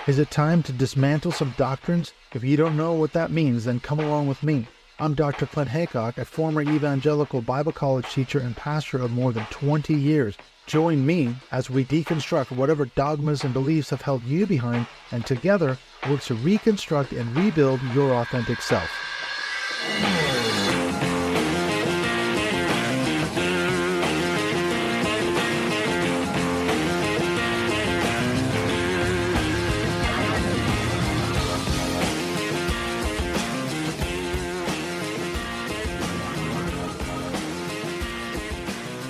Is it time to dismantle some doctrines? If you don't know what that means, then come along with me. I'm Dr. Clint Haycock, a former evangelical Bible college teacher and pastor of more than 20 years. Join me as we deconstruct whatever dogmas and beliefs have held you behind, and together work to reconstruct and rebuild your authentic self.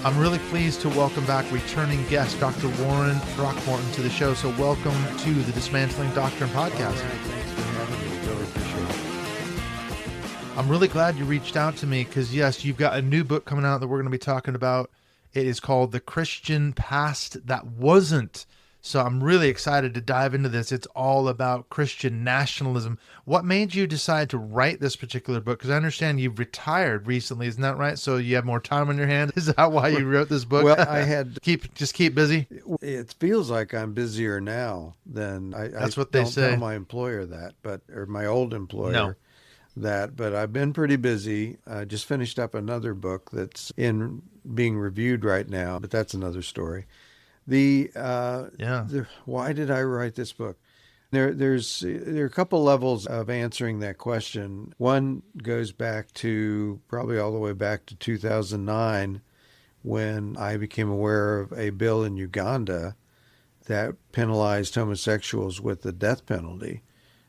I'm really pleased to welcome back returning guest, Dr. Warren Throckmorton, to the show. So welcome to the Dismantling Doctrine podcast. All right, thanks for having me. Really appreciate it. I'm really glad you reached out to me because, yes, you've got a new book coming out that we're going to be talking about. It is called The Christian Past That Wasn't. So I'm really excited to dive into this. It's all about Christian nationalism. What made you decide to write this particular book? Because I understand you've retired recently, isn't that right? So you have more time on your hand. Is that why you wrote this book? Well, I had keep busy. It feels like I'm busier now than That's what they don't say. Tell my employer that, or my old employer No. that. But I've been pretty busy. I just finished up another book that's being reviewed right now, but that's another story. Why did I write this book? There are a couple levels of answering that question. One goes back to probably all the way back to 2009, when I became aware of a bill in Uganda that penalized homosexuals with the death penalty.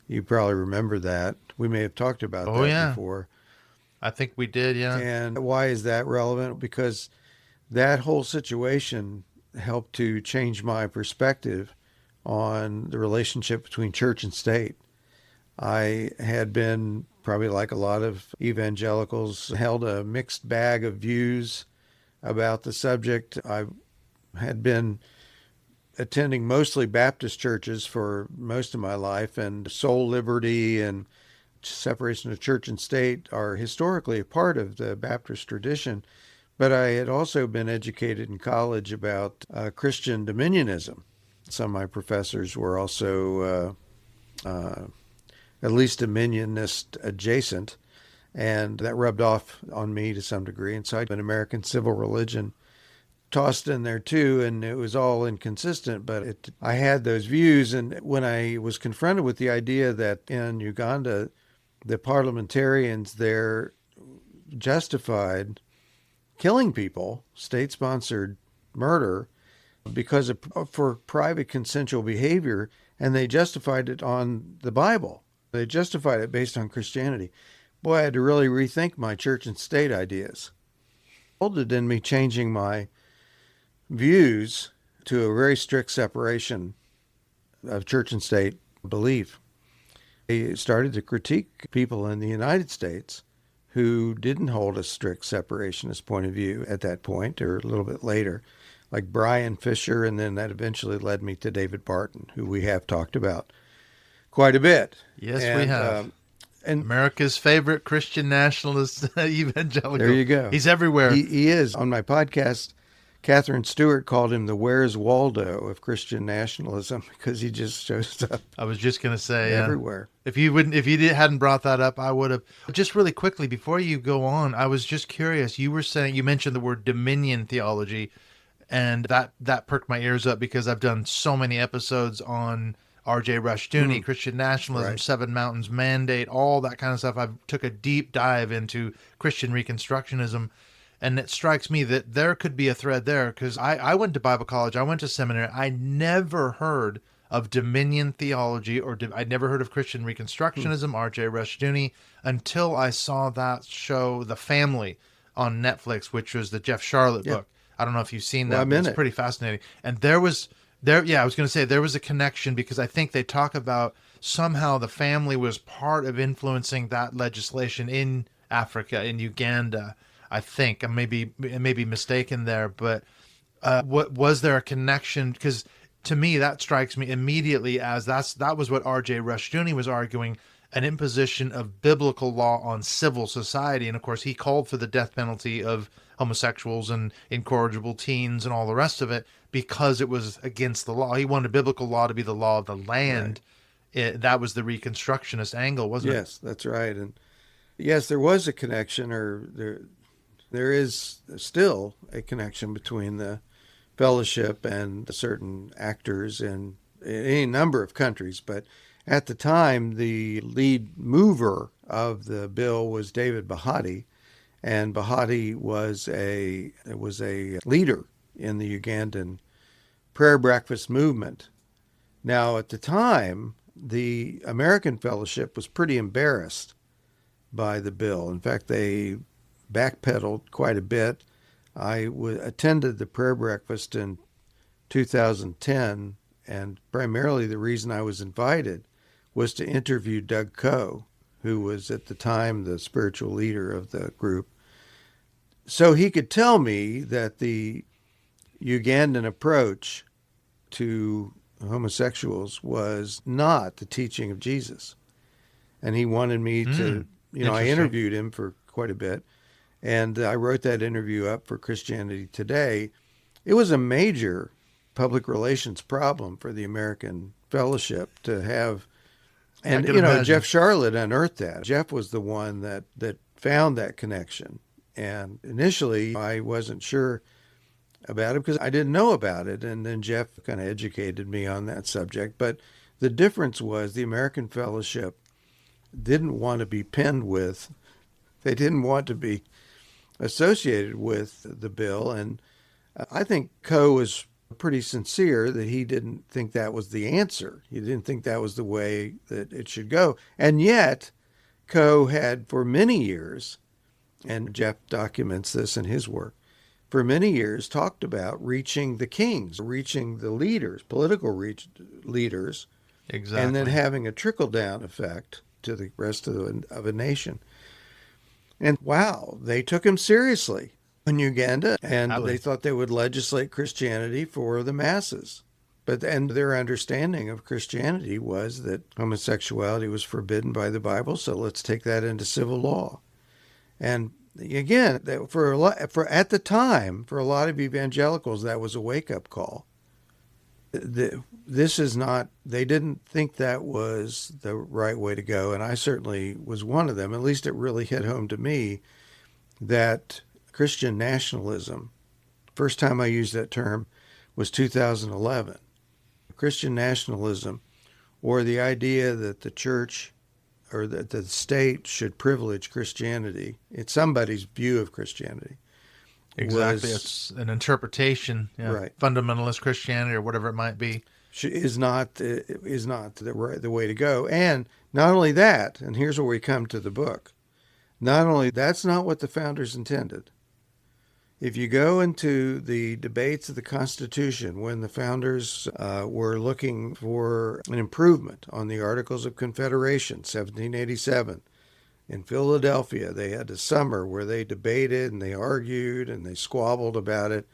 You probably remember that. We may have talked about that before. I think we did, yeah. And why is that relevant? Because that whole situation helped to change my perspective on the relationship between church and state. I had been, probably like a lot of evangelicals, held a mixed bag of views about the subject. I had been attending mostly Baptist churches for most of my life, and soul liberty and separation of church and state are historically a part of the Baptist tradition. But I had also been educated in college about Christian dominionism. Some of my professors were also at least dominionist adjacent, and that rubbed off on me to some degree. And so I had an American civil religion tossed in there too, and it was all inconsistent, but I had those views. And when I was confronted with the idea that in Uganda, the parliamentarians there justified killing people, state-sponsored murder, for private consensual behavior, and they justified it on the Bible. They justified it based on Christianity. Boy, I had to really rethink my church and state ideas. It resulted in me changing my views to a very strict separation of church and state belief. I started to critique people in the United States who didn't hold a strict separationist point of view at that point, or a little bit later, like Brian Fisher, and then that eventually led me to David Barton, who we have talked about quite a bit. Yes, we have. And America's favorite Christian nationalist evangelical. There you go. He's everywhere. He is. On my podcast, Catherine Stewart called him the Where's Waldo of Christian nationalism, because he just shows up. I was just going to say everywhere. If you hadn't brought that up, I would have. Just really quickly before you go on, I was just curious. You mentioned the word dominion theology, and that perked my ears up because I've done so many episodes on R.J. Rushdoony, Christian nationalism, right. Seven Mountains Mandate, all that kind of stuff. I took a deep dive into Christian Reconstructionism. And it strikes me that there could be a thread there, because I went to Bible college, I went to seminary, I never heard of dominion theology, or I'd never heard of Christian Reconstructionism, R.J. Rushdoony, until I saw that show, The Family, on Netflix, which was the Jeff Charlotte book. I don't know if you've seen that, but it's pretty fascinating. And I was going to say there was a connection, because I think they talk about somehow the family was part of influencing that legislation in Africa, in Uganda. I think I may be mistaken there, but what was there a connection? Because to me, that strikes me immediately as that was what R.J. Rushdoony was arguing, an imposition of biblical law on civil society. And of course, he called for the death penalty of homosexuals and incorrigible teens and all the rest of it because it was against the law. He wanted biblical law to be the law of the land. That was the Reconstructionist angle, wasn't it? Yes, that's right. And yes, there was a connection, or there is still a connection between the fellowship and certain actors in any number of countries. But at the time, the lead mover of the bill was David Bahati, and Bahati was a leader in the Ugandan prayer breakfast movement. Now, at the time, the American fellowship was pretty embarrassed by the bill. In fact, they backpedaled quite a bit. I attended the prayer breakfast in 2010, and primarily the reason I was invited was to interview Doug Coe, who was at the time the spiritual leader of the group, so he could tell me that the Ugandan approach to homosexuals was not the teaching of Jesus. And he wanted me to, I interviewed him for quite a bit, and I wrote that interview up for Christianity Today. It was a major public relations problem for the American fellowship to have, and Jeff Charlotte unearthed that. Jeff was the one that found that connection. And initially I wasn't sure about it because I didn't know about it. And then Jeff kind of educated me on that subject. But the difference was the American fellowship didn't want to be pinned with, they didn't want to be associated with the bill. And I think Coe was pretty sincere that he didn't think that was the answer. He didn't think that was the way that it should go. And yet, Coe had for many years, and Jeff documents this in his work, for many years talked about reaching the kings, reaching the leaders, political leaders, exactly, and then having a trickle-down effect to the rest of a nation. And wow, they took him seriously in Uganda, and they thought they would legislate Christianity for the masses. And their understanding of Christianity was that homosexuality was forbidden by the Bible, so let's take that into civil law. And again, at the time, for a lot of evangelicals, that was a wake-up call. This is not, they didn't think that was the right way to go, and I certainly was one of them. At least it really hit home to me that Christian nationalism, first time I used that term was 2011. Christian nationalism, or the idea that the church or that the state should privilege Christianity, it's somebody's view of Christianity. Exactly. It's an interpretation, right? Fundamentalist Christianity or whatever it might be is not the way to go. And not only that, and here's where we come to the book. Not only that's not what the founders intended. If you go into the debates of the Constitution when the founders were looking for an improvement on the Articles of Confederation, 1787, in Philadelphia, they had a summer where they debated and they argued and they squabbled about it.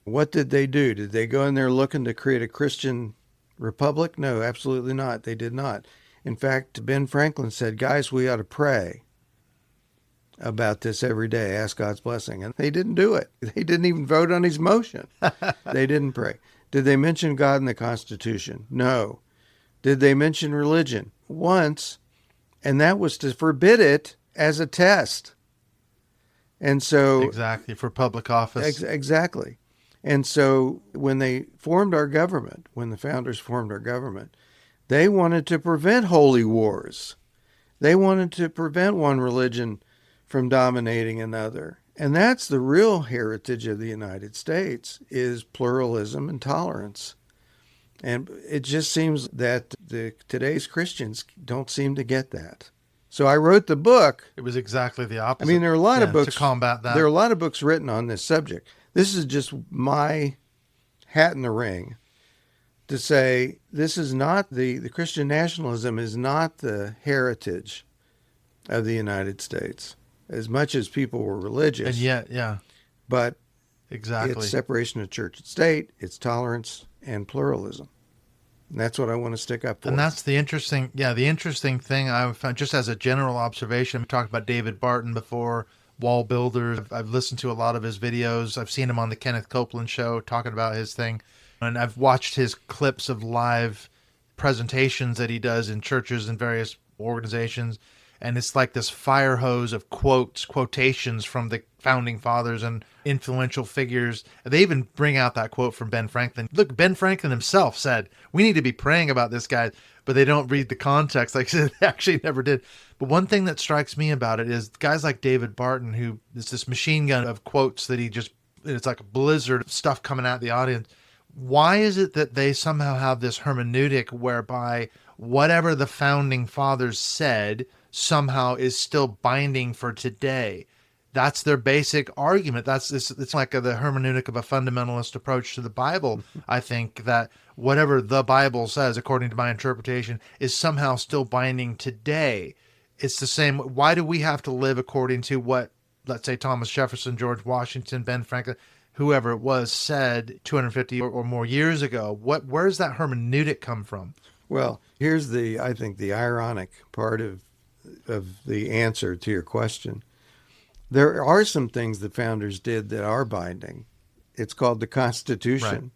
What did they do? Did they go in there looking to create a Christian republic? No, absolutely not. They did not. In fact, Ben Franklin said, guys, we ought to pray about this every day, ask God's blessing. And they didn't do it. They didn't even vote on his motion. They didn't pray. Did they mention God in the Constitution? No. Did they mention religion? Once, and that was to forbid it as a test. And so... Exactly, for public office. Exactly. And so when they formed our government, when the founders formed our government, they wanted to prevent holy wars. They wanted to prevent one religion from dominating another. And that's the real heritage of the United States, is pluralism and tolerance. And it just seems that today's Christians don't seem to get that. So I wrote the book. It was exactly the opposite. I mean, there are a lot of books to combat that. There are a lot of books written on this subject. This is just my hat in the ring to say this is not the Christian nationalism is not the heritage of the United States, as much as people were religious. And yet, yeah. But exactly, it's separation of church and state, it's tolerance and pluralism. And that's what I want to stick up for. And that's the interesting thing I've found, just as a general observation. We talked about David Barton before, wall builders. I've listened to a lot of his videos. I've seen him on the Kenneth Copeland show talking about his thing. And I've watched his clips of live presentations that he does in churches and various organizations. And it's like this fire hose of quotations from the founding fathers and influential figures. They even bring out that quote from Ben Franklin. Look, Ben Franklin himself said, we need to be praying about this guy, but they don't read the context. Like I said, they actually never did. But one thing that strikes me about it is guys like David Barton, who is this machine gun of quotes that it's like a blizzard of stuff coming at the audience. Why is it that they somehow have this hermeneutic whereby whatever the founding fathers said somehow is still binding for today? That's their basic argument. It's like the hermeneutic of a fundamentalist approach to the Bible. I think that whatever the Bible says, according to my interpretation, is somehow still binding today. It's the same. Why do we have to live according to what, let's say, Thomas Jefferson, George Washington, Ben Franklin, whoever it was, said 250 or more years ago? Where's that hermeneutic come from? Well, here's I think the ironic part of the answer to your question. There are some things the founders did that are binding. It's called the Constitution. Right.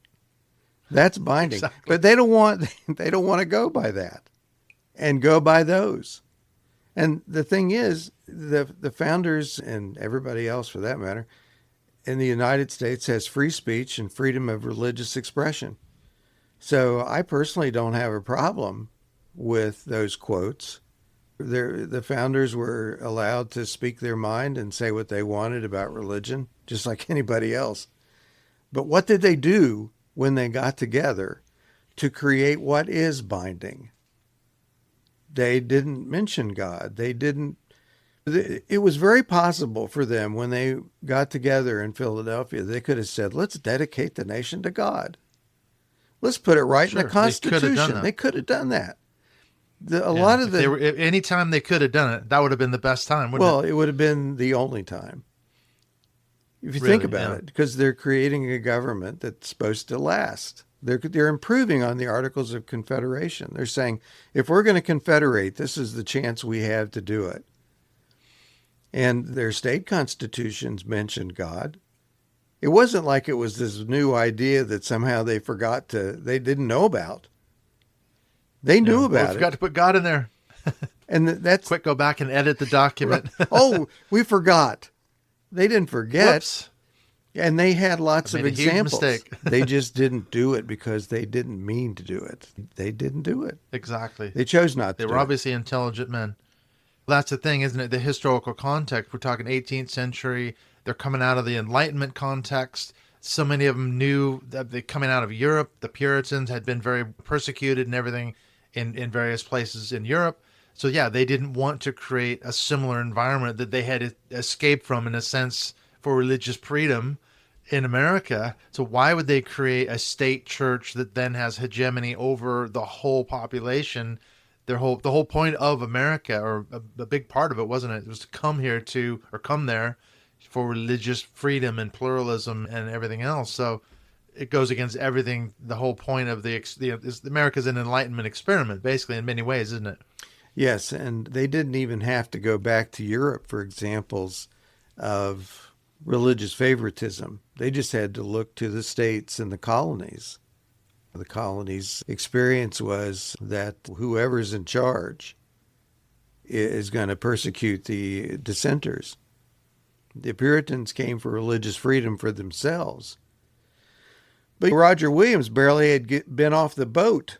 That's binding, exactly. But they don't want to go by that and go by those. And the thing is, the founders and everybody else for that matter in the United States has free speech and freedom of religious expression. So I personally don't have a problem with those quotes. The founders were allowed to speak their mind and say what they wanted about religion, just like anybody else. But what did they do when they got together to create what is binding? They didn't mention God. It was very possible for them when they got together in Philadelphia, they could have said, let's dedicate the nation to God. Let's put it right in the Constitution. They could have done that. Any time they could have done it, that would have been the best time, wouldn't it? Well, it would have been the only time. If you think about it, because they're creating a government that's supposed to last. They're improving on the Articles of Confederation. They're saying, if we're going to confederate, this is the chance we have to do it. And their state constitutions mentioned God. It wasn't like it was this new idea that somehow they didn't know about. They knew about it. Forgot to put God in there. And that's quick. Go back and edit the document. Oh, we forgot. They didn't forget. Whoops. And they had lots of examples. Mistake. They just didn't do it because they didn't mean to do it. They didn't do it. Exactly. They chose not to. They were obviously intelligent men. That's the thing, isn't it? The historical context. We're talking 18th century. They're coming out of the Enlightenment context. So many of them knew that they're coming out of Europe. The Puritans had been very persecuted and everything in various places in Europe. So yeah, they didn't want to create a similar environment that they had escaped from, in a sense, for religious freedom in America. So why would they create a state church that then has hegemony over the whole population? The whole point of America, or a big part of it, wasn't it? It was to come there for religious freedom and pluralism and everything else. So it goes against everything. The whole point of America's an Enlightenment experiment, basically, in many ways, isn't it? Yes, and they didn't even have to go back to Europe for examples of religious favoritism. They just had to look to the states and the colonies. The colonies' experience was that whoever's in charge is going to persecute the dissenters. The Puritans came for religious freedom for themselves. But Roger Williams barely had been off the boat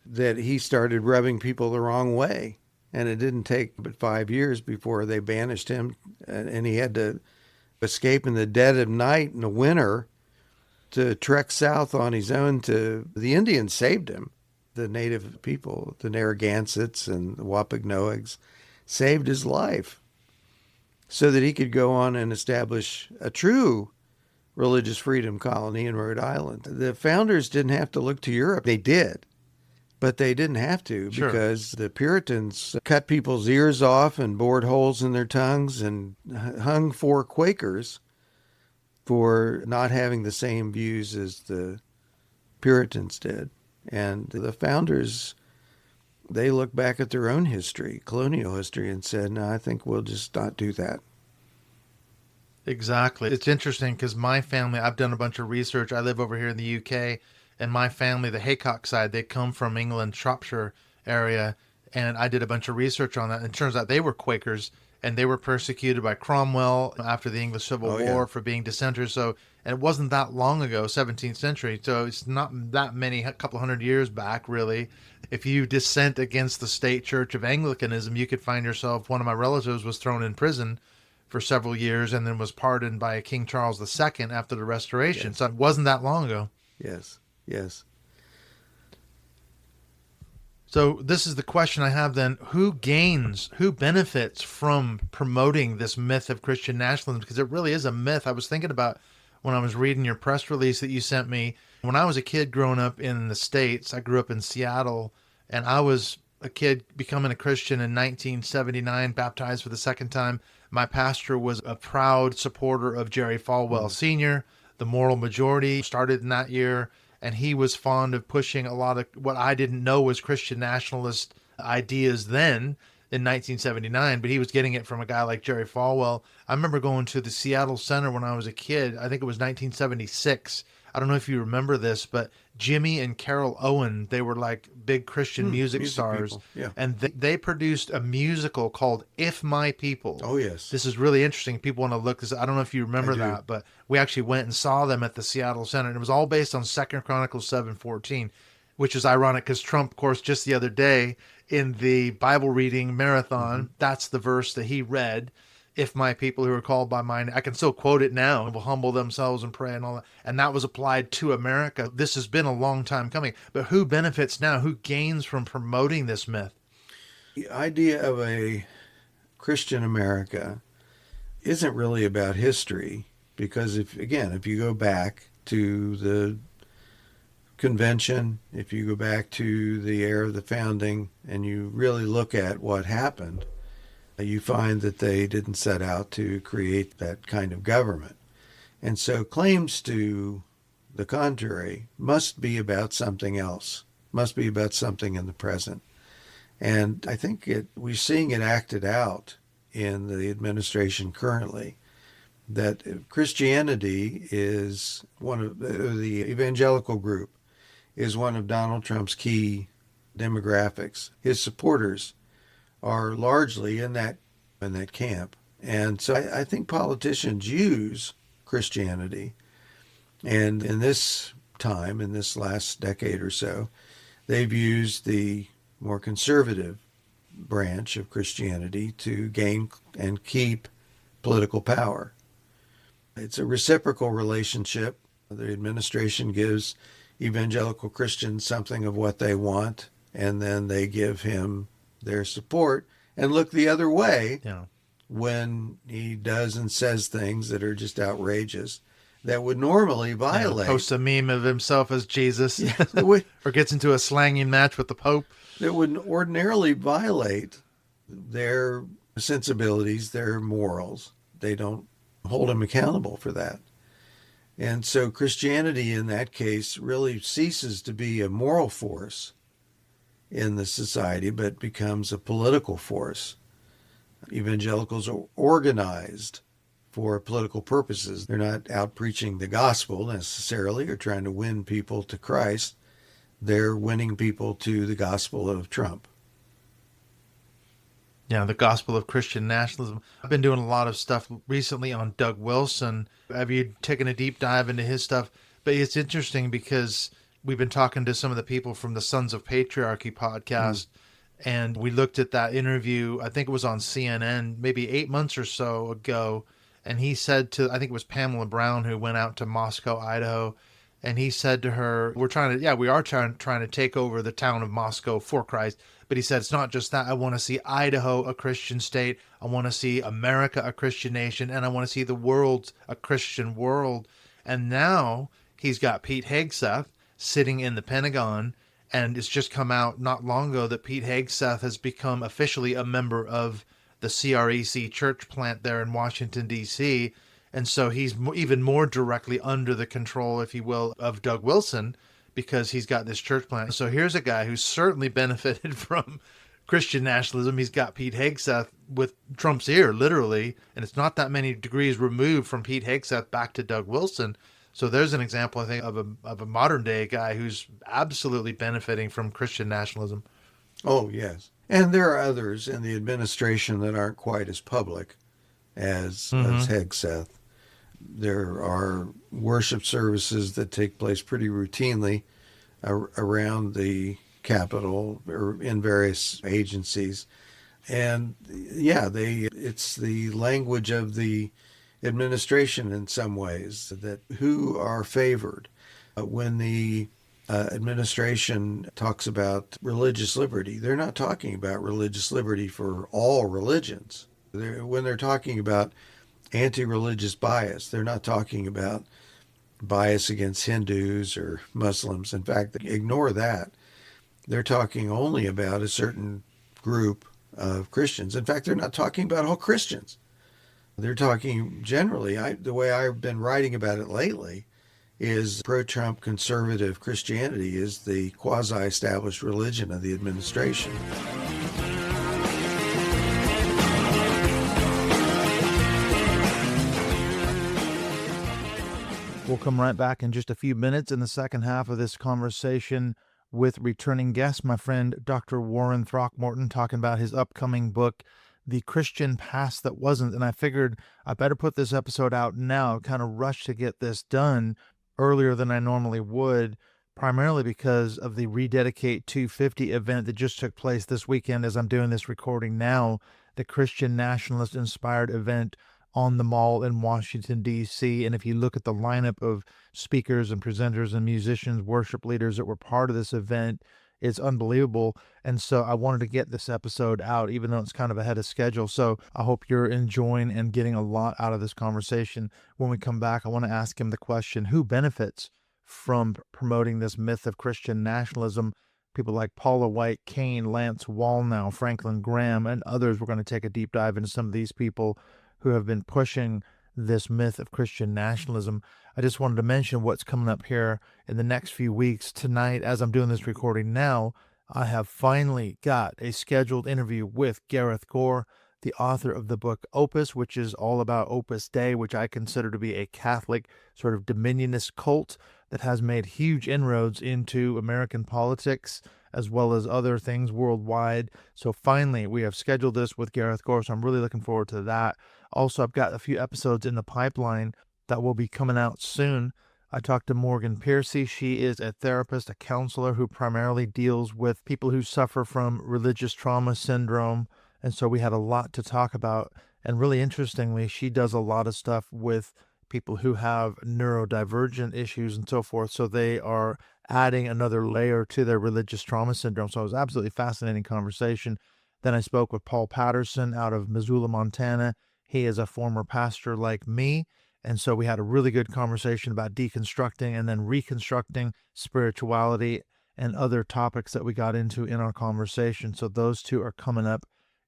that he started rubbing people the wrong way. And it didn't take but 5 years before they banished him, and he had to escape in the dead of night in the winter to trek south on his own. The Indians saved him. The native people, the Narragansetts and the Wampanoags, saved his life so that he could go on and establish a true religious freedom colony in Rhode Island. The founders didn't have to look to Europe. They did, but they didn't have to. Sure. Because the Puritans cut people's ears off and bored holes in their tongues and hung 4 Quakers for not having the same views as the Puritans did. And the founders, they look back at their own history, colonial history, and said, no, I think we'll just not do that. Exactly. It's interesting because my family, I've done a bunch of research. I live over here in the UK, and my family, the Haycock side, they come from England, Shropshire area, and I did a bunch of research on that. And it turns out they were Quakers, and they were persecuted by Cromwell after the English Civil War for being dissenters. So, and it wasn't that long ago, 17th century. So it's not that many, a couple hundred years back, really. If you dissent against the state church of Anglicanism, you could find yourself, one of my relatives was thrown in prison for several years and then was pardoned by King Charles II after the Restoration. Yes. So it wasn't that long ago. Yes, yes. So this is the question I have then. Who gains, who benefits from promoting this myth of Christian nationalism? Because it really is a myth. I was thinking about when I was reading your press release that you sent me. When I was a kid growing up in the States, I grew up in Seattle, and I was a kid becoming a Christian in 1979, baptized for the second time. My pastor was a proud supporter of Jerry Falwell Sr., the moral majority, started in that year, and he was fond of pushing a lot of what I didn't know was Christian nationalist ideas then in 1979, but he was getting it from a guy like Jerry Falwell. I remember going to the Seattle Center when I was a kid. I think it was 1976. I don't know if you remember this, but Jimmy and Carol Owen, they were like big Christian music stars. Yeah. And they produced a musical called If My People. Oh, yes. This is really interesting. People want to look this. I don't know if you remember that, but we actually went and saw them at the Seattle Center. And it was all based on 2 Chronicles 7:14, which is ironic because Trump, of course, just the other day in the Bible reading marathon, that's the verse that he read. If my people who are called by mine, I can still quote it now, will humble themselves and pray and all that. And that was applied to America. This has been a long time coming. But who benefits now? Who gains from promoting this myth? The idea of a Christian America isn't really about history, because if you go back to the convention, if you go back to the era of the founding, and you really look at what happened, you find that they didn't set out to create that kind of government. And so claims to the contrary must be about something else, must be about something in the present. And I think we're seeing it acted out in the administration currently, that Christianity is one of the evangelical group is one of Donald Trump's key demographics. His supporters are largely in that camp. And so I think politicians use Christianity. And in this time, in this last decade or so, they've used the more conservative branch of Christianity to gain and keep political power. It's a reciprocal relationship. The administration gives evangelical Christians something of what they want, and then they give him their support and look the other way when he does and says things that are just outrageous that would normally violate. Posts a meme of himself as Jesus, or gets into a slanging match with the Pope. That would ordinarily violate their sensibilities, their morals. They don't hold him accountable for that. And so Christianity in that case really ceases to be a moral force in the society, but becomes a political force. Evangelicals are organized for political purposes. They're not out preaching the gospel necessarily or trying to win people to Christ. They're winning people to the gospel of Trump. Yeah, the gospel of Christian nationalism. I've been doing a lot of stuff recently on Doug Wilson. Have you taken a deep dive into his stuff? But it's interesting because we've been talking to some of the people from the Sons of Patriarchy podcast, and we looked at that interview. I think it was on CNN maybe 8 months or so ago. And he said to, I think it was Pamela Brown, who went out to Moscow, Idaho. And he said to her, we are trying to take over the town of Moscow for Christ. But he said, it's not just that. I want to see Idaho a Christian state. I want to see America a Christian nation. And I want to see the world a Christian world. And now he's got Pete Hegseth sitting in the Pentagon. And it's just come out not long ago that Pete Hegseth has become officially a member of the CREC church plant there in Washington, D.C., and so he's even more directly under the control, if you will, of Doug Wilson, because he's got this church plant. So here's a guy who's certainly benefited from Christian nationalism. He's got Pete Hegseth with Trump's ear, literally, and it's not that many degrees removed from Pete Hegseth back to Doug Wilson. So there's an example, I think, of a modern day guy who's absolutely benefiting from Christian nationalism. Oh, yes. And there are others in the administration that aren't quite as public as Hegseth. There are worship services that take place pretty routinely around the Capitol or in various agencies. And yeah, it's the language of the administration in some ways, that who are favored. When the administration talks about religious liberty, they're not talking about religious liberty for all religions. When they're talking about anti-religious bias, they're not talking about bias against Hindus or Muslims. In fact, ignore that. They're talking only about a certain group of Christians. In fact, they're not talking about all Christians. They're talking generally, the way I've been writing about it lately, is pro-Trump conservative Christianity is the quasi-established religion of the administration. We'll come right back in just a few minutes in the second half of this conversation with returning guest, my friend Dr. Warren Throckmorton, talking about his upcoming book, The Christian Past That Wasn't. And I figured I better put this episode out now, kind of rushed to get this done earlier than I normally would, primarily because of the Rededicate 250 event that just took place this weekend as I'm doing this recording now, the Christian nationalist-inspired event on the Mall in Washington, D.C. And if you look at the lineup of speakers and presenters and musicians, worship leaders that were part of this event, it's unbelievable. And so I wanted to get this episode out, even though it's kind of ahead of schedule. So I hope you're enjoying and getting a lot out of this conversation. When we come back, I want to ask him the question, who benefits from promoting this myth of Christian nationalism? People like Paula White, Cain, Lance Wallnau, Franklin Graham, and others. We're going to take a deep dive into some of these people who have been pushing this myth of Christian nationalism. I just wanted to mention what's coming up here in the next few weeks. Tonight, as I'm doing this recording now, I have finally got a scheduled interview with Gareth Gore, the author of the book Opus, which is all about Opus Dei, which I consider to be a Catholic sort of dominionist cult that has made huge inroads into American politics as well as other things worldwide. So finally, we have scheduled this with Gareth Gore, so I'm really looking forward to that. Also, I've got a few episodes in the pipeline that will be coming out soon. I talked to Morgan Piercy. She is a therapist, a counselor who primarily deals with people who suffer from religious trauma syndrome. And so we had a lot to talk about. And really interestingly, she does a lot of stuff with people who have neurodivergent issues and so forth. So they are adding another layer to their religious trauma syndrome. So it was absolutely fascinating conversation. Then I spoke with Paul Patterson out of Missoula, Montana. He is a former pastor like me. And so we had a really good conversation about deconstructing and then reconstructing spirituality and other topics that we got into in our conversation. So those two are coming up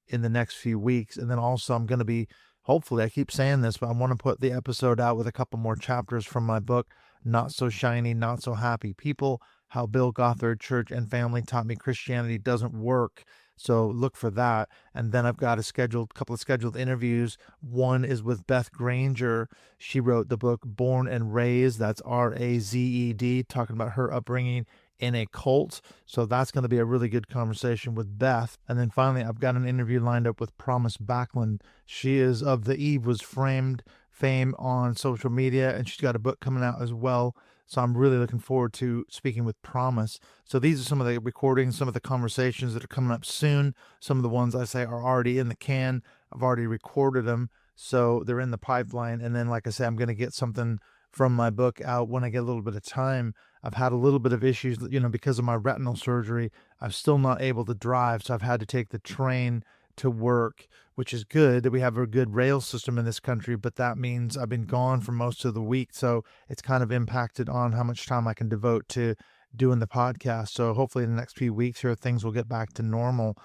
in the next few weeks. And then also I'm going to be, hopefully, I keep saying this, but I want to put the episode out with a couple more chapters from my book, Not So Shiny, Not So Happy People, How Bill Gothard Church and Family Taught Me Christianity Doesn't Work. So look for that. And then I've got a couple of scheduled interviews. One is with Beth Granger. She wrote the book Born and Raised. That's R-A-Z-E-D, talking about her upbringing in a cult. So that's going to be a really good conversation with Beth. And then finally, I've got an interview lined up with Promise Backlund. She is of the Eve Was Framed fame on social media, and she's got a book coming out as well. So I'm really looking forward to speaking with Promise. So these are some of the recordings, some of the conversations that are coming up soon. Some of the ones I say are already in the can. I've already recorded them, so they're in the pipeline. And then, like I say, I'm going to get something from my book out when I get a little bit of time. I've had a little bit of issues, because of my retinal surgery. I'm still not able to drive, so I've had to take the train to work, which is good that we have a good rail system in this country, but that means I've been gone for most of the week. So it's kind of impacted on how much time I can devote to doing the podcast. So hopefully in the next few weeks here, things will get back to normal.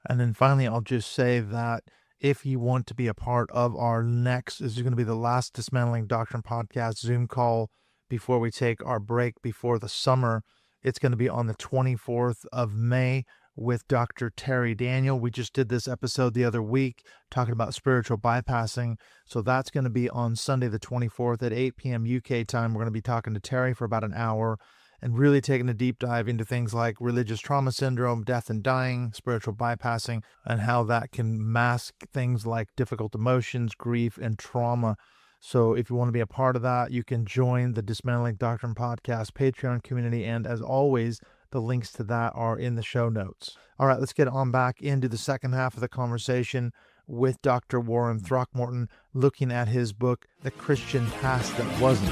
And then finally, I'll just say that if you want to be a part of our this is going to be the last Dismantling Doctrine podcast Zoom call before we take our break before the summer. It's going to be on the 24th of May with Dr. Terry Daniel. We just did this episode the other week talking about spiritual bypassing. So that's going to be on Sunday the 24th at 8 p.m. UK time. We're going to be talking to Terry for about an hour and really taking a deep dive into things like religious trauma syndrome, death and dying, spiritual bypassing, and how that can mask things like difficult emotions, grief, and trauma. So if you want to be a part of that, you can join the Dismantling Doctrine Podcast Patreon community. And as always, the links to that are in the show notes. All right, let's get on back into the second half of the conversation with Dr. Warren Throckmorton, looking at his book, The Christian Past That Wasn't.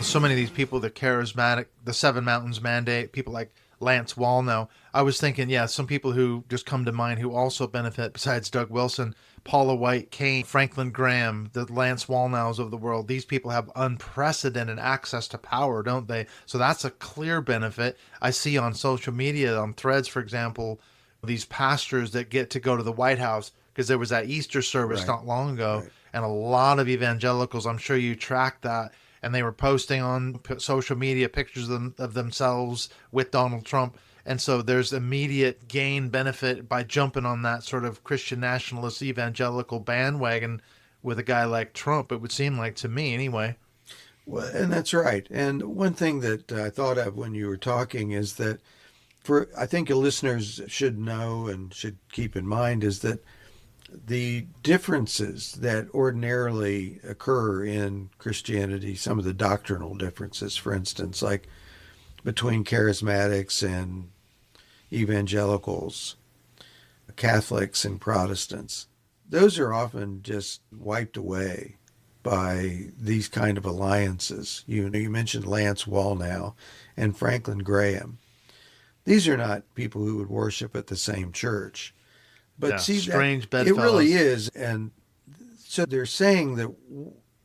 So many of these people, the charismatic, the Seven Mountains Mandate, people like Lance Wallnau. I was thinking, yeah, some people who just come to mind who also benefit besides Doug Wilson, Paula White Cain, Franklin Graham, the Lance Wallnaus of the world. These people have unprecedented access to power, don't they? So that's a clear benefit. I see on social media, on Threads, for example, these pastors that get to go to the White House because there was that Easter service not long ago, and a lot of evangelicals, I'm sure you track that, and they were posting on social media pictures of themselves with Donald Trump. And so there's immediate gain benefit by jumping on that sort of Christian nationalist evangelical bandwagon with a guy like Trump, it would seem like, to me anyway. Well, and that's right. And one thing that I thought of when you were talking is that I think your listeners should know and should keep in mind is that the differences that ordinarily occur in Christianity, some of the doctrinal differences, for instance, like between charismatics and evangelicals, Catholics and Protestants, those are often just wiped away by these kind of alliances. You mentioned Lance Wallnau and Franklin Graham. These are not people who would worship at the same church. But see, strange that, it really is. And so they're saying that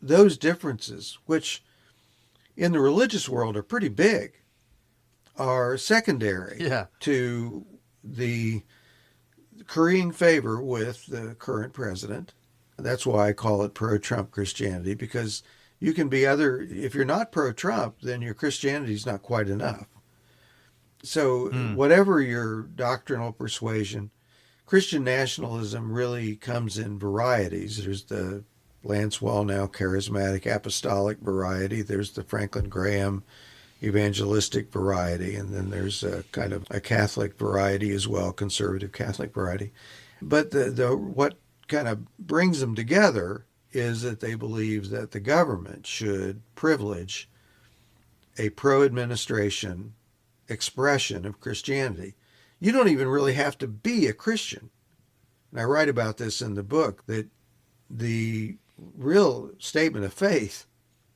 those differences, which in the religious world are pretty big, are secondary to the currying favor with the current president. That's why I call it pro-Trump Christianity, because you can be if you're not pro-Trump, then your Christianity is not quite enough. So whatever your doctrinal persuasion, Christian nationalism really comes in varieties. There's the Lance Wallnau charismatic apostolic variety. There's the Franklin Graham evangelistic variety. And then there's a kind of a Catholic variety as well, conservative Catholic variety. But what kind of brings them together is that they believe that the government should privilege a pro-administration expression of Christianity. You don't even really have to be a Christian. And I write about this in the book, that the real statement of faith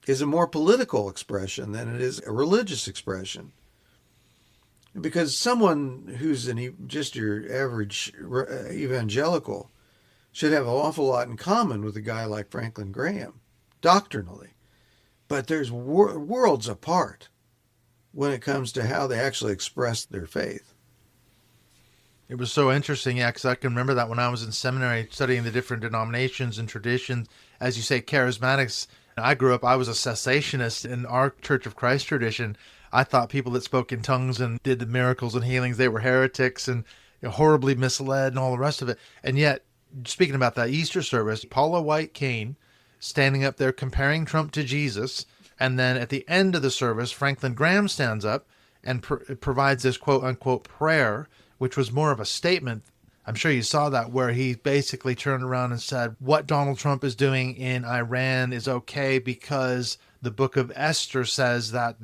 is a more political expression than it is a religious expression. Because someone who's just your average evangelical should have an awful lot in common with a guy like Franklin Graham, doctrinally. But there's worlds apart when it comes to how they actually express their faith. It was so interesting, because I can remember that when I was in seminary studying the different denominations and traditions, as you say, charismatics. I grew up, I was a cessationist in our Church of Christ tradition. I thought people that spoke in tongues and did the miracles and healings, they were heretics and horribly misled and all the rest of it. And yet, speaking about that Easter service, Paula White Cain standing up there comparing Trump to Jesus. And then at the end of the service, Franklin Graham stands up and provides this quote unquote prayer, which was more of a statement. I'm sure you saw that, where he basically turned around and said, what Donald Trump is doing in Iran is okay because the book of Esther says that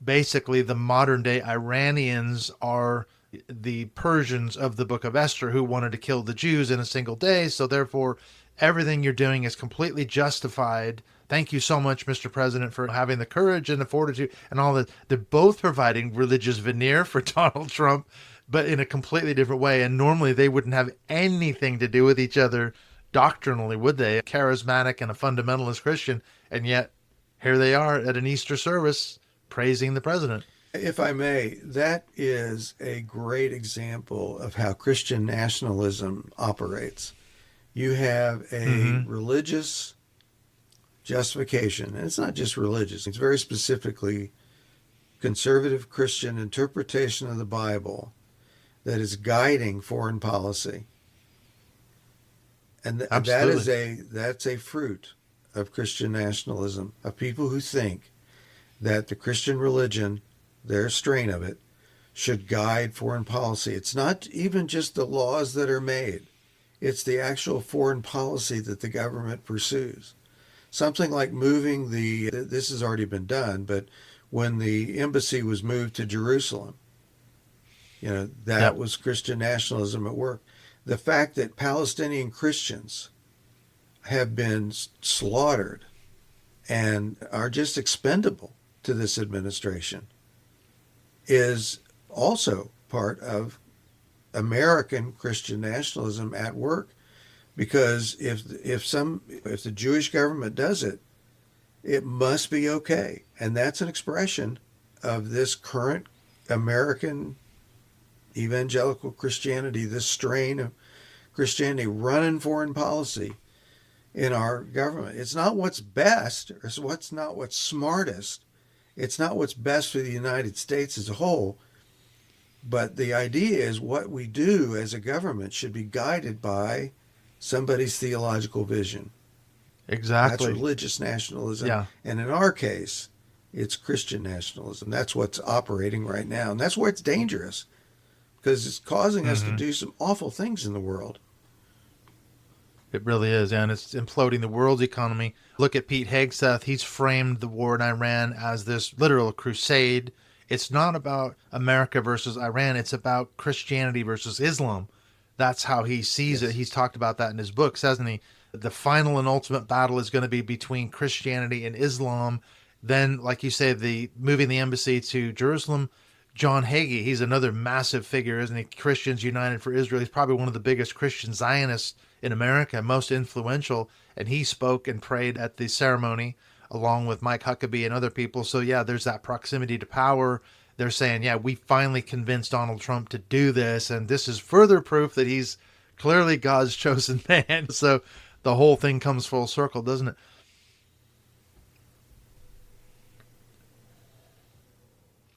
basically the modern day Iranians are the Persians of the book of Esther who wanted to kill the Jews in a single day. So therefore, everything you're doing is completely justified. Thank you so much, Mr. President, for having the courage and the fortitude and all that. They're both providing religious veneer for Donald Trump, but in a completely different way. And normally they wouldn't have anything to do with each other doctrinally, would they? A charismatic and a fundamentalist Christian. And yet here they are at an Easter service praising the president. If I may, that is a great example of how Christian nationalism operates. You have a Mm-hmm. religious justification, and it's not just religious, it's very specifically conservative Christian interpretation of the Bible that is guiding foreign policy. And Absolutely. that's a fruit of Christian nationalism, of people who think that the Christian religion, their strain of it, should guide foreign policy. It's not even just the laws that are made, it's the actual foreign policy that the government pursues. Something like moving this has already been done, but when the embassy was moved to Jerusalem, that Yep. was Christian nationalism at work. The fact that Palestinian Christians have been slaughtered and are just expendable to this administration is also part of American Christian nationalism at work. Because if the Jewish government does it, it must be okay, and that's an expression of this current American evangelical Christianity, this strain of Christianity running foreign policy in our government. It's not what's best, or it's not what's smartest. It's not what's best for the United States as a whole. But the idea is what we do as a government should be guided by somebody's theological vision. That's Exactly. religious nationalism. Yeah. And in our case, it's Christian nationalism. That's what's operating right now. And that's where it's dangerous because it's causing us to Mm-hmm. do some awful things in the world. It really is, and it's imploding the world's economy. Look at Pete Hegseth. He's framed the war in Iran as this literal crusade. It's not about America versus Iran. It's about Christianity versus Islam. That's how he sees it. Yes. He's talked about that in his books, hasn't he? The final and ultimate battle is going to be between Christianity and Islam. Then, like you say, the moving the embassy to Jerusalem. John Hagee, he's another massive figure, isn't he? Christians United for Israel. He's probably one of the biggest Christian Zionists in America, most influential. And he spoke and prayed at the ceremony along with Mike Huckabee and other people. So, yeah, there's that proximity to power. They're saying, yeah, we finally convinced Donald Trump to do this. And this is further proof that he's clearly God's chosen man. So the whole thing comes full circle, doesn't it?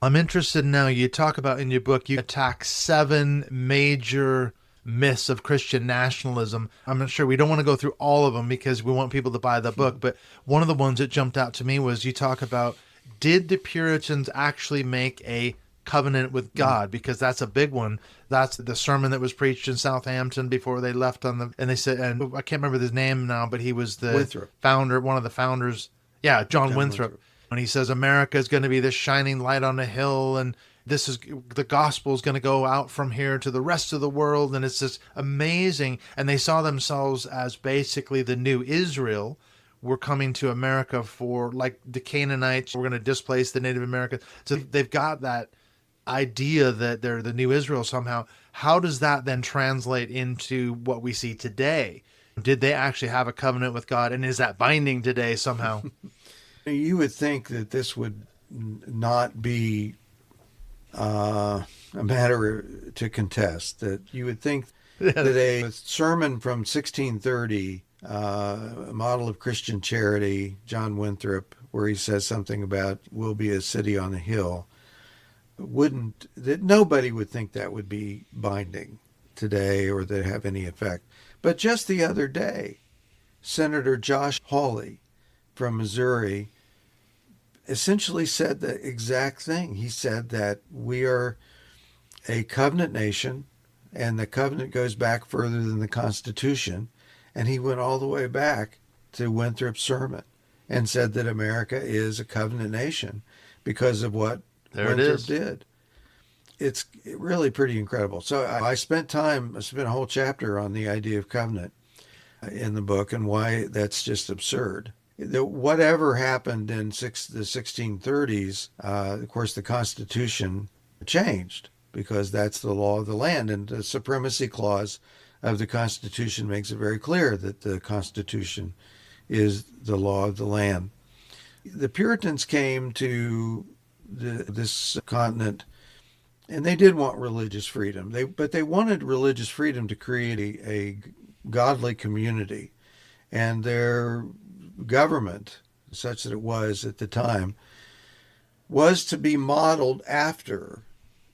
I'm interested now. You talk about in your book, you attack 7 major myths of Christian nationalism. I'm not sure we don't want to go through all of them because we want people to buy the book. But one of the ones that jumped out to me was you talk about, did the Puritans actually make a covenant with God? Because that's a big one. That's the sermon that was preached in Southampton before they left and they said, and I can't remember his name now, but he was the Winthrop. founder, one of the founders. Yeah, John Winthrop. Winthrop. And he says America is going to be this shining light on a hill, and this is the gospel is going to go out from here to the rest of the world, and it's just amazing. And they saw themselves as basically the new Israel. We're coming to America for, like the Canaanites, we're going to displace the Native Americans. So they've got that idea that they're the new Israel somehow. How does that then translate into what we see today? Did they actually have a covenant with God, and is that binding today somehow? You would think that this would not be a matter to contest, that you would think that a sermon from 1630, a model of Christian charity, John Winthrop, where he says something about we'll be a city on a hill, that nobody would think that would be binding today or that have any effect. But just the other day, Senator Josh Hawley from Missouri essentially said the exact thing. He said that we are a covenant nation and the covenant goes back further than the Constitution. And he went all the way back to Winthrop's sermon and said that America is a covenant nation because of what Winthrop did. It's really pretty incredible. So I spent a whole chapter on the idea of covenant in the book and why that's just absurd. Whatever happened in the 1630s, of course, the Constitution changed because that's the law of the land. And the supremacy clause of the Constitution makes it very clear that the Constitution is the law of the land. The Puritans came to this continent and they did want religious freedom. But they wanted religious freedom to create a godly community. And their government, such that it was at the time, was to be modeled after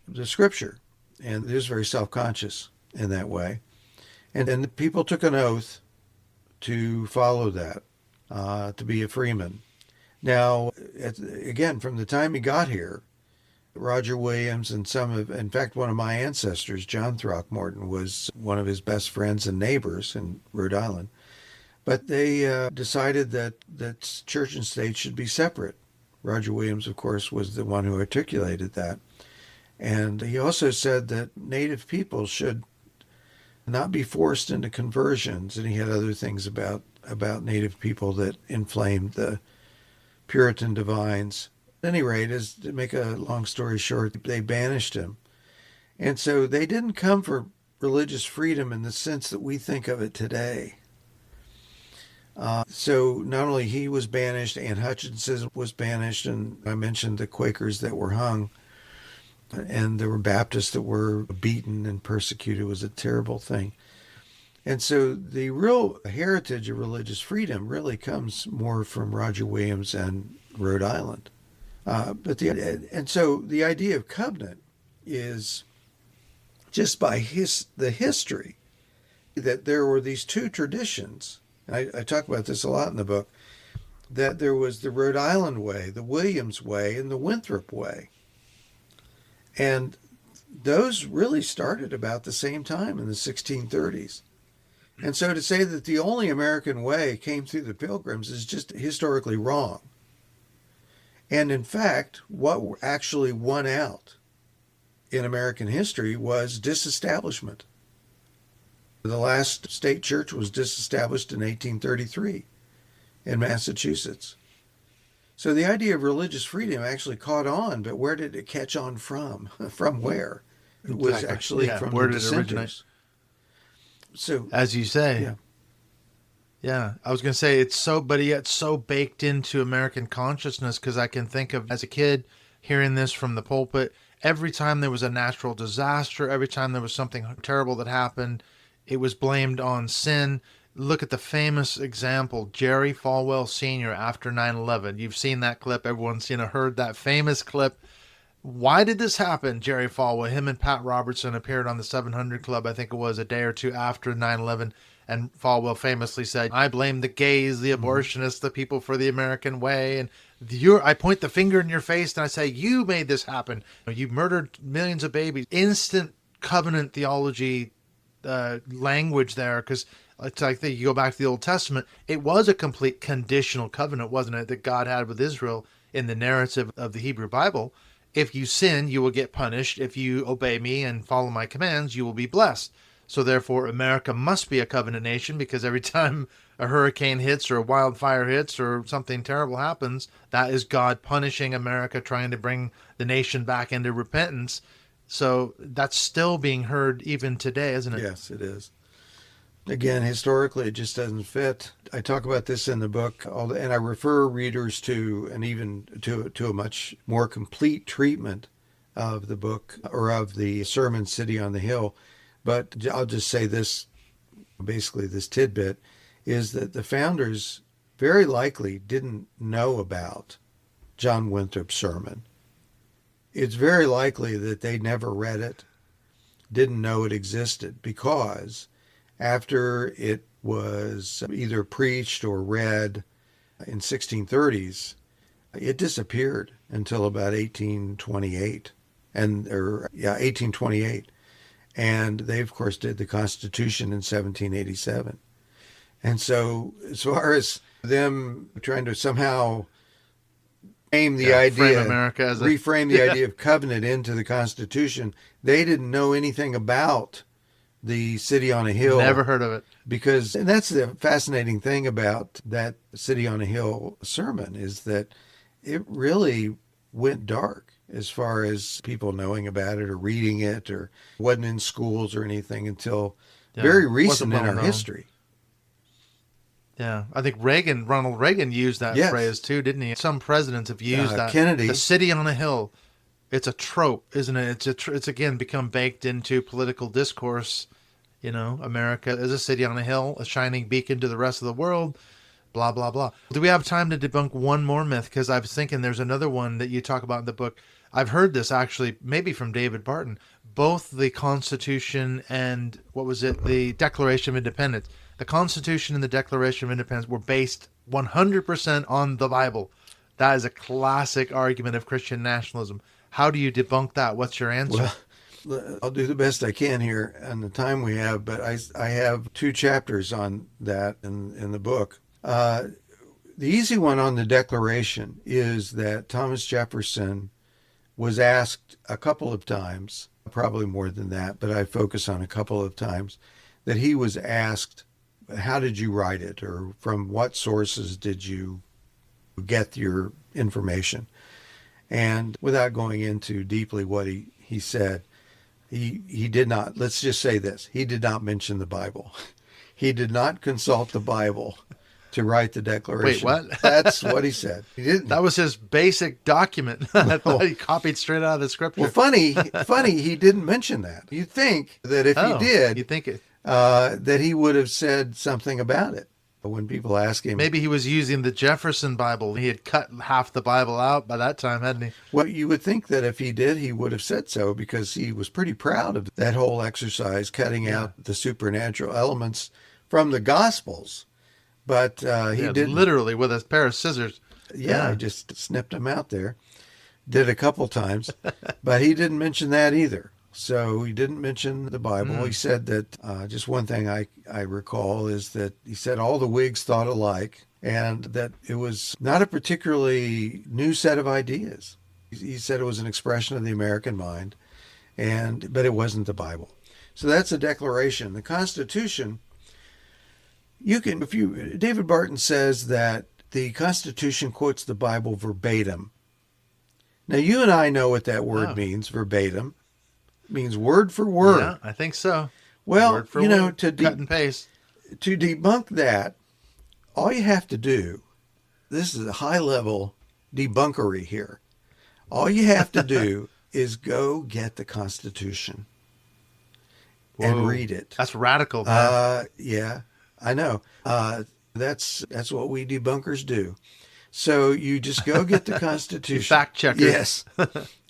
the scripture. And it was very self-conscious in that way. And the people took an oath to follow that, to be a freeman. Now, again, from the time he got here, Roger Williams and in fact, one of my ancestors, John Throckmorton, was one of his best friends and neighbors in Rhode Island. But they decided that church and state should be separate. Roger Williams, of course, was the one who articulated that. And he also said that Native people should not be forced into conversions. And he had other things about Native people that inflamed the Puritan divines. At any rate, as to make a long story short, they banished him. And so they didn't come for religious freedom in the sense that we think of it today. So not only he was banished, Anne Hutchinson was banished, and I mentioned the Quakers that were hung, and there were Baptists that were beaten and persecuted. It was a terrible thing. And so the real heritage of religious freedom really comes more from Roger Williams and Rhode Island. So the idea of covenant is just by the history that there were these two traditions. I talk about this a lot in the book, that there was the Rhode Island way, the Williams way, and the Winthrop way. And those really started about the same time in the 1630s. And so to say that the only American way came through the Pilgrims is just historically wrong. And in fact, what actually won out in American history was disestablishment. The last state church was disestablished in 1833 in Massachusetts. So the idea of religious freedom actually caught on, but where did it catch on from? From where? It was actually from where the did it originate? So, as you say, yeah, I was going to say but yet so baked into American consciousness, because I can think of as a kid hearing this from the pulpit. Every time there was a natural disaster, every time there was something terrible that happened, it was blamed on sin. Look at the famous example, Jerry Falwell Sr. after 9/11. You've seen that clip. Everyone's heard that famous clip. Why did this happen? Jerry Falwell, him and Pat Robertson appeared on the 700 Club, I think it was a day or two after 9/11. And Falwell famously said, I blame the gays, the abortionists, the people for the American way. And I point the finger in your face and I say, you made this happen. You murdered millions of babies. Instant covenant theology language there, because it's like you go back to the Old Testament. It was a complete conditional covenant, wasn't it, that God had with Israel in the narrative of the Hebrew Bible. If you sin, you will get punished. If you obey me and follow my commands, you will be blessed. So therefore, America must be a covenant nation, because every time a hurricane hits or a wildfire hits or something terrible happens, that is God punishing America, trying to bring the nation back into repentance. So that's still being heard even today, isn't it? Yes, it is. Again, historically, it just doesn't fit. I talk about this in the book, and I refer readers to, and even to a much more complete treatment of the book, or of the sermon City on the Hill. But I'll just say this, basically this tidbit, is that the founders very likely didn't know about John Winthrop's sermon. It's very likely that they never read it, didn't know it existed, because after it was either preached or read in 1630s, it disappeared until about 1828, 1828. And they, of course, did the Constitution in 1787. And so as far as them trying to somehow reframe the idea of covenant into the Constitution, they didn't know anything about the City on a Hill. Never heard of it. And that's the fascinating thing about that City on a Hill sermon, is that it really went dark as far as people knowing about it or reading it, or wasn't in schools or anything until very recent in our history. Yeah, I think Ronald Reagan used that phrase too, didn't he? Some presidents have used that. Kennedy. The City on a Hill. It's a trope, isn't it? It's again become baked into political discourse You know, America is a city on a hill, a shining beacon to the rest of the world, blah, blah, blah. Do we have time to debunk one more myth? Because I was thinking there's another one that you talk about in the book. I've heard this actually, maybe from David Barton. Both the Constitution and, what was it, the Declaration of Independence. The Constitution and the Declaration of Independence were based 100% on the Bible. That is a classic argument of Christian nationalism. How do you debunk that? What's your answer? Well, I'll do the best I can here on the time we have, but I have 2 chapters on that in the book. The easy one on the Declaration is that Thomas Jefferson was asked a couple of times, probably more than that, but I focus on a couple of times, that he was asked, how did you write it, or from what sources did you get your information? And without going into deeply what he said, he did not, let's just say this, he did not mention the Bible. He did not consult the Bible to write the Declaration. Wait, what? That's what he said. He didn't. That was his basic document. I thought he copied straight out of the scripture. Well, funny, he didn't mention that. You'd think that if he did, you think it, that he would have said something about it. But when people ask him, maybe he was using the Jefferson Bible. He had cut half the Bible out by that time, hadn't he? well, you would think that if he did, he would have said so, because he was pretty proud of that whole exercise, cutting out the supernatural elements from the Gospels. But he did literally with a pair of scissors. Yeah, I just snipped him out there. Did a couple times, but he didn't mention that either. So he didn't mention the Bible. He said that, just one thing I recall is that he said all the Whigs thought alike, and that it was not a particularly new set of ideas. He said it was an expression of the American mind, but it wasn't the Bible. So that's a declaration. The Constitution, David Barton says that the Constitution quotes the Bible verbatim. Now, you and I know what that word means, verbatim. It means word for word. Yeah, I think so. Well, word for word, to cut and paste. To debunk that, all you have to do, this is a high-level debunkery here. All you have to do is go get the Constitution and read it. That's radical, man. Yeah, I know. That's what we debunkers do. So you just go get the Constitution. Fact checkers. Yes.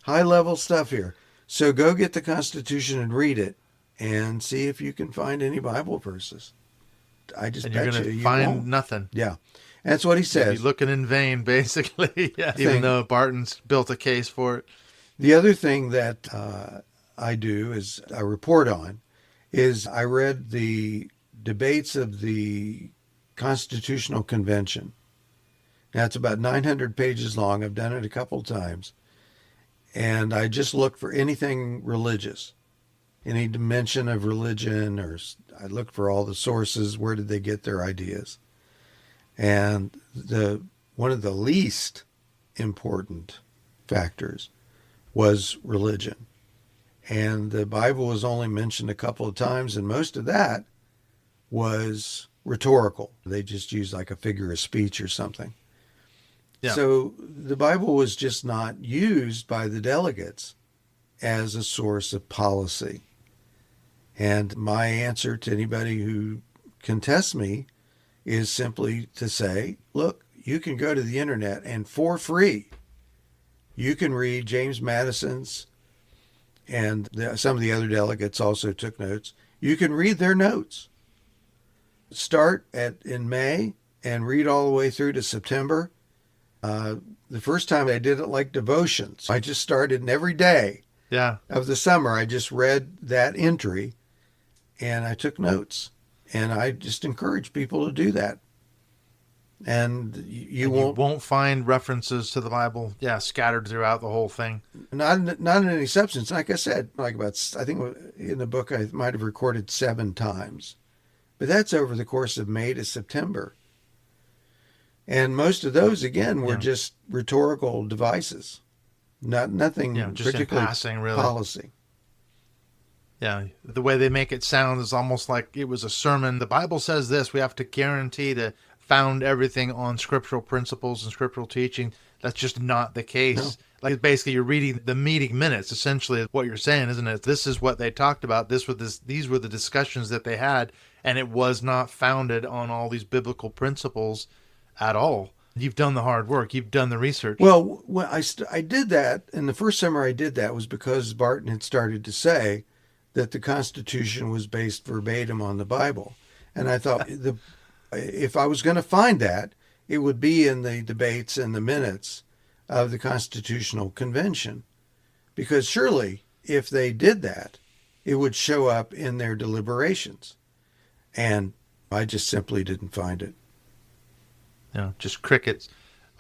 High-level stuff here. So go get the Constitution and read it, and see if you can find any Bible verses. I just and bet you're going to you find won't. nothing. Yeah, that's what he says. You're looking in vain, basically. Yeah. Even though Barton's built a case for it. The other thing that I do is I report on is I read the debates of the Constitutional Convention. Now, it's about 900 pages long. I've done it a couple times. And I just look for anything religious, any dimension of religion, or I look for all the sources. Where did they get their ideas? And one of the least important factors was religion. And the Bible was only mentioned a couple of times, and most of that was rhetorical. They just used like a figure of speech or something. Yeah. So the Bible was just not used by the delegates as a source of policy. And my answer to anybody who contests me is simply to say, look, you can go to the internet and for free, you can read James Madison's, and some of the other delegates also took notes. You can read their notes. Start in May and read all the way through to September. The first time I did it like devotions. I just started, and every day of the summer, I just read that entry and I took notes. And I just encourage people to do that. And you won't find references to the Bible, scattered throughout the whole thing. Not in any substance. Like I said, I think in the book I might have recorded 7 times. But that's over the course of May to September. And most of those, again, were just rhetorical devices. Nothing just particularly in passing, really. Policy. Yeah, the way they make it sound is almost like it was a sermon. The Bible says this. We have to guarantee to found everything on scriptural principles and scriptural teaching. That's just not the case. Like basically you're reading the meeting minutes, essentially is what you're saying, isn't it? This is what they talked about. These were the discussions that they had, and it was not founded on all these biblical principles at all. You've done the hard work. You've done the research. Well, when I did that, and the first summer I did that was because Barton had started to say that the Constitution was based verbatim on the Bible. And I thought if I was going to find that, it would be in the debates and the minutes of the Constitutional Convention. Because surely, if they did that, it would show up in their deliberations. And I just simply didn't find it. Yeah, just crickets.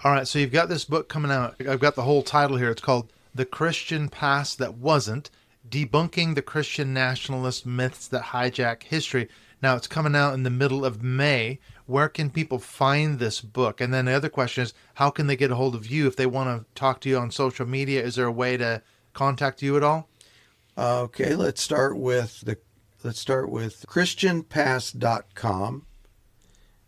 All right, so you've got this book coming out. I've got the whole title here. It's called The Christian Past That Wasn't, Debunking the Christian Nationalist Myths That Hijack History. Now, it's coming out in the middle of May. Where can people find this book? And then the other question is, how can they get a hold of you if they want to talk to you on social media? Is there a way to contact you at all? Okay, let's start with christianpast.com.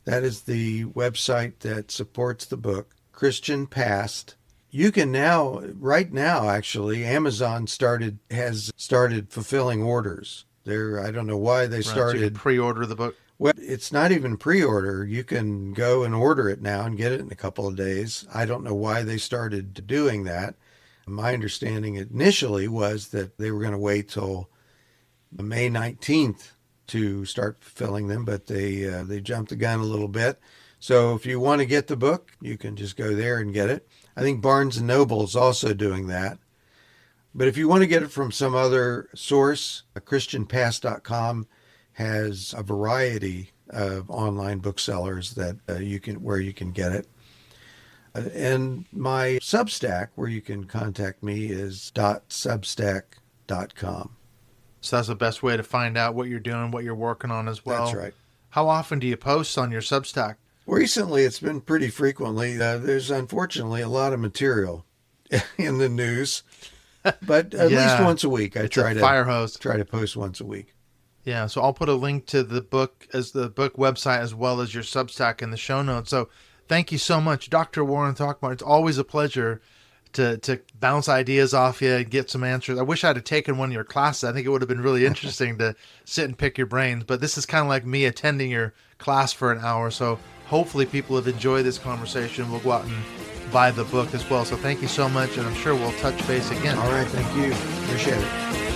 That is the website that supports the book, Christian Past. You can now, right now, actually, Amazon has started fulfilling orders. I don't know why they started. So you can pre-order the book. Well, it's not even pre-order. You can go and order it now and get it in a couple of days. I don't know why they started doing that. My understanding initially was that they were going to wait till May 19th to start fulfilling them, but they jumped the gun a little bit. So if you want to get the book, you can just go there and get it. I think Barnes & Noble is also doing that. But if you want to get it from some other source, ChristianPast.com has a variety of online booksellers that where you can get it. And my Substack, where you can contact me, is .substack.com. So that's the best way to find out what you're doing, what you're working on as well. That's right. How often do you post on your Substack? Recently, it's been pretty frequently. There's unfortunately a lot of material in the news, but at least once a week. I try to post once a week. Yeah, so I'll put a link to the book website as well as your Substack in the show notes. So thank you so much, Dr. Warren Throckmorton. It's always a pleasure to bounce ideas off you and get some answers. I wish I'd have taken one of your classes. I think it would have been really interesting to sit and pick your brains, but this is kind of like me attending your class for an hour. So hopefully people have enjoyed this conversation. We'll go out and buy the book as well. So thank you so much, and I'm sure we'll touch base again. All right, thank you. Appreciate it.